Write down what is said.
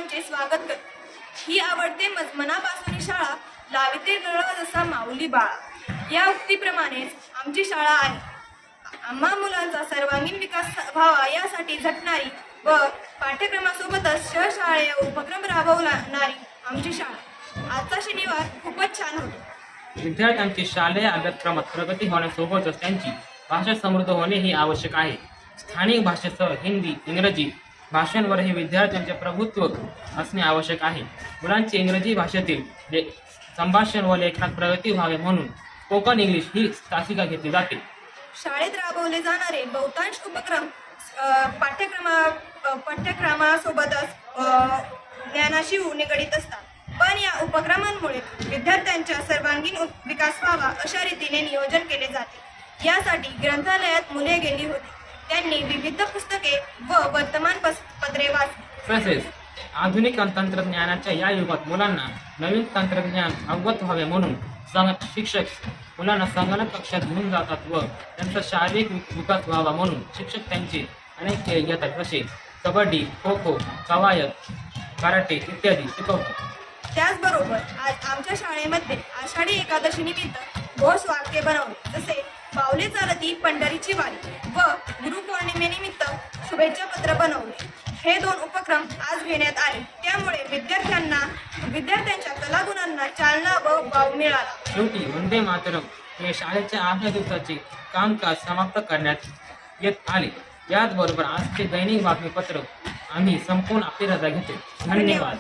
आमचे स्वागत करते. ही आवडते मनापासून शाळा लाविते नळ जसा माऊली बाळा या उक्तीप्रमाणेच आमची शाळा आहे. आम्हा मुलांचा सर्वांगीण विकास व्हावा यासाठी झटणारी व पाठ्यक्रमासोबतच शाळेय उपक्रम राबवणारी आमची शाळा. आजचा शनिवार खूपच छान होता. विद्यार्थ्यांची शालेय अभ्यासक्रमात प्रगती होण्यासोबतच त्यांची भाषा समृद्ध होणे ही आवश्यक आहे. स्थानिक भाषेसह हिंदी, इंग्रजी भाषांवरही विद्यार्थ्यांचे प्रभुत्व असणे आवश्यक आहे. मुलांची इंग्रजी भाषेतील संभाषण व लेखनात प्रगती व्हावी म्हणून स्पोकन इंग्लिश ही तासिका घेतली जाते. शाळेत राबवले जाणारे बहुतांश उपक्रम पाठ्यक्रमासोबतच ज्ञानाशी निगडीत असतात. पण या उपक्रमांमुळे विद्यार्थ्यांचा सर्वांगीण विकास व्हावा अशा रीतीने नियोजन केले जाते. यासाठी ग्रंथालयात मुले गेली होती. त्यांनी विविध पुस्तके व वर्तमानपत्रे वाचली. तसेच आधुनिक तंत्रज्ञानाच्या या युगात मुलांना नवीन तंत्रज्ञान अवगत व्हावे म्हणून शिक्षक मुलांना संगणक कक्षात घेऊन जातात व त्यांचा शारीरिक विकास व्हावा म्हणून शिक्षक त्यांचे अनेक खेळ घेतात. जसे कबड्डी, खो खो, कवायत, कराटे इत्यादी शिकवतात. त्याचबरोबर आज आमच्या शाळेमध्ये आषाढी एकादशी निमित्त घोष वाक्य बनवले. जसे पावले चालती पंढरीची वारी व गुरुपौर्णिमेनिमित्त शुभेच्छा पत्र बनवले. हे 2 उपक्रम आज घेण्यात आले. त्यामुळे विद्यार्थ्यांच्या कलागुणांना चालना व वाव मिळाला. शेवटी वंदे मातरम हे शाळेच्या 8 दिवसाचे कामकाज समाप्त करण्यात येत आले. याचबरोबर आजचे दैनिक बातमीपत्र आम्ही संपूर्ण आपली रजा घेतो. धन्यवाद.